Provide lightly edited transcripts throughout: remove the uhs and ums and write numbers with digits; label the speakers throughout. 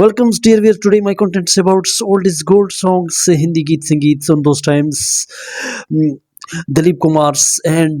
Speaker 1: Welcome dear viewers, today my content is about old is gold songs, Hindi geet sangeet on those times, Dilip Kumar's and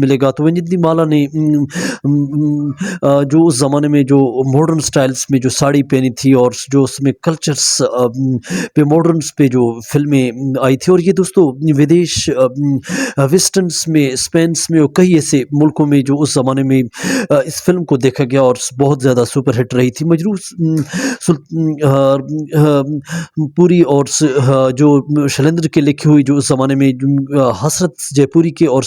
Speaker 1: मिलेगा, तो वैजयंती माला ने जो उस ज़माने में जो मॉडर्न स्टाइल्स में जो साड़ी पहनी थी और जो उसमें कल्चर्स पे मॉडर्न्स पे जो फ़िल्में आई थी, और ये दोस्तों विदेश वेस्टर्न्स में, स्पेन्स में और कई ऐसे मुल्कों में जो उस ज़माने में इस फ़िल्म को देखा गया और बहुत ज़्यादा सुपर हिट रही थी। मजरू पूरी और जो शैलेंद्र की लिखी हुई जो उस ज़माने में हसरत जयपुरी के और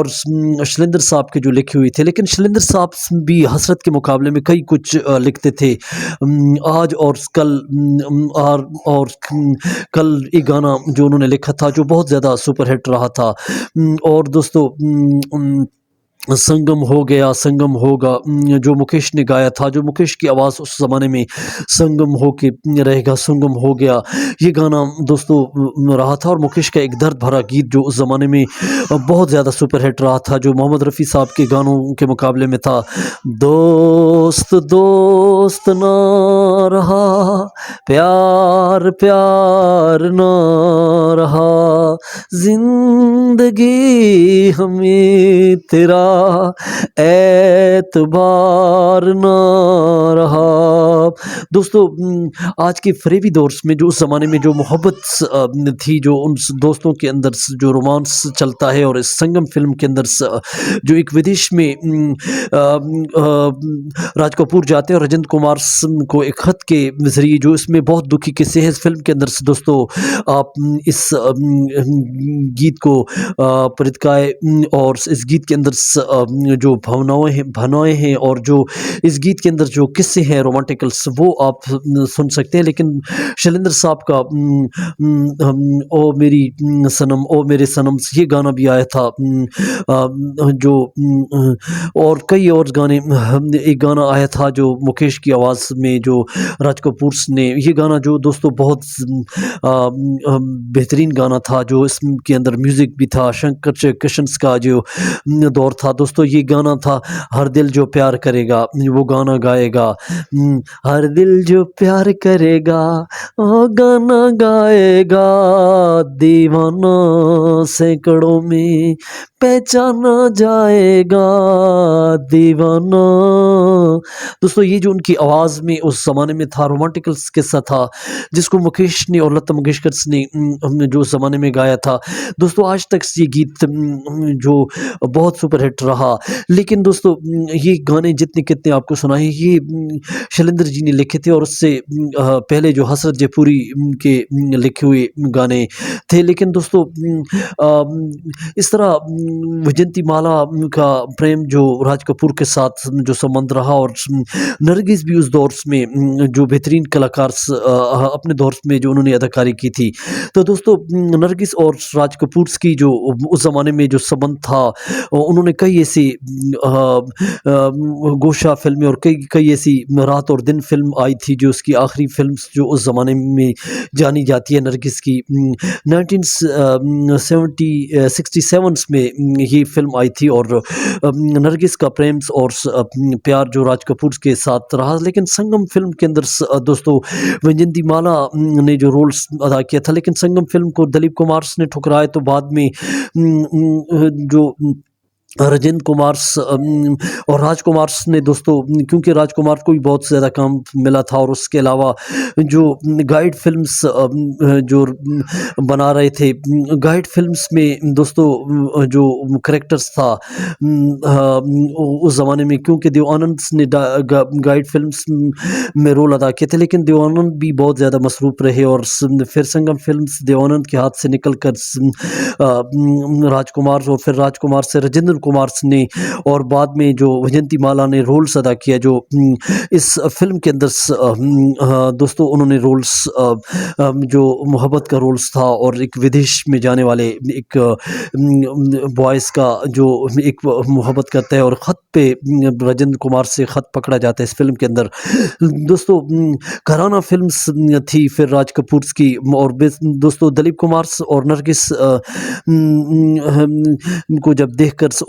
Speaker 1: शैलेंद्र साहब के जो लिखी हुई थे, लेकिन शैलेंद्र साहब भी हसरत के मुकाबले में कई कुछ लिखते थे। आज और कल कल एक गाना जो उन्होंने लिखा था जो बहुत ज़्यादा सुपर हिट रहा था। और दोस्तों संगम हो गया, संगम होगा, जो मुकेश ने गाया था, जो मुकेश की आवाज़ उस ज़माने में संगम हो के रहेगा, संगम हो गया, ये गाना दोस्तों रहा था। और मुकेश का एक दर्द भरा गीत जो उस ज़माने में बहुत ज़्यादा सुपर हिट रहा था, जो मोहम्मद रफ़ी साहब के गानों के मुकाबले में था। दोस्त दोस्त ना रहा, प्यार प्यार ना रहा, जिंदगी हमें तेरा एतबार ना रहा। दोस्तों आज के फरेबी दौर में जो उस ज़माने में जो मोहब्बत थी, जो उन दोस्तों के अंदर जो रोमांस चलता है, और इस संगम फिल्म के अंदर जो एक विदेश में राज कपूर जाते हैं और राजेंद्र कुमार को एक खत के ज़रिए, जो इसमें बहुत दुखी किस्से हैं इस फिल्म के अंदर से दोस्तों, आप इस गीत को परितकाए, और इस गीत के अंदर जो भावनाएं हैं और जो इस गीत के अंदर जो किस्से हैं रोमांटिकल्स, वो आप सुन सकते हैं। लेकिन शैलेंद्र साहब का ओ मेरी सनम ओ मेरे सनम, ये गाना भी आया था, जो और कई और गाने, एक गाना आया था जो मुकेश की आवाज़ में जो राज कपूर ने, ये गाना जो दोस्तों बहुत बेहतरीन गाना था, जो इसके अंदर म्यूज़िक भी था, शंकर किशन का जो दौर था दोस्तों। ये गाना था हर दिल जो प्यार करेगा, वो गाना गाएगा, हर दिल जो प्यार करेगा वो गाना गाएगा, दीवाना सैकड़ों में पहचाना जाएगा, दीवाना। दोस्तों ये जो उनकी आवाज़ में उस ज़माने में था, रोमांटिकल किस्सा था, जिसको मुकेश ने और लता मंगेशकर ने जो उस ज़माने में गाया था दोस्तों। आज तक ये गीत जो बहुत सुपर हिट रहा, लेकिन दोस्तों ये गाने जितने कितने आपको सुनाए, ये शैलेंद्र जी ने लिखे थे, और उससे पहले जो हसरत जयपुरी के लिखे हुए गाने थे। लेकिन दोस्तों इस तरह वैजयंती माला का प्रेम जो राज कपूर के साथ जो संबंध रहा, और नरगिस भी उस दौर में जो बेहतरीन कलाकार अपने दौर में जो उन्होंने अदाकारी की थी। तो दोस्तों नरगिस और राज कपूर की जो उस ज़माने में जो संबंध था, उन्होंने कई ऐसी गोशा फिल्में और कई ऐसी रात और दिन फिल्म आई थी, जो उसकी आखिरी फिल्म जो उस ज़माने में जानी जाती है नरगिस की, 1967 में ये फिल्म आई थी, और नरगिस का प्रेम और प्यार जो राज कपूर के साथ रहा। लेकिन संगम फिल्म के अंदर दोस्तों वैजयंती माला ने जो रोल्स अदा किया था, लेकिन संगम फिल्म को दिलीप कुमार ने ठुकराया, तो बाद में जो राजेंद्र कुमार और राजकुमार ने दोस्तों, क्योंकि राजकुमार को भी बहुत ज़्यादा काम मिला था, और उसके अलावा जो गाइड फिल्म्स जो बना रहे थे, गाइड फिल्म्स में दोस्तों जो करेक्टर्स था उस ज़माने में, क्योंकि देव आनंद ने गाइड फिल्म्स में रोल अदा किए थे, लेकिन देव आनंद भी बहुत ज़्यादा मसरूफ़ रहे, और फिर संगम फिल्म्स देव आनंद के हाथ से निकल कर राजकुमार, और फिर राजकुमार से राजेंद्र कुमार ने, और बाद में जो वैजयंती माला ने रोल्स अदा किया, जो इस फिल्म के अंदर दोस्तों उन्होंने रोल्स जो मोहब्बत का रोल्स था, और एक विदेश में जाने वाले एक बॉयज़ का जो एक मोहब्बत करता है, और ख़त पे राजेंद्र कुमार से ख़त पकड़ा जाता है इस फिल्म के अंदर दोस्तों। घराना फिल्म्स थी फिर राज कपूर की, और दोस्तों दिलीप कुमार और नरगिस को जब देखकर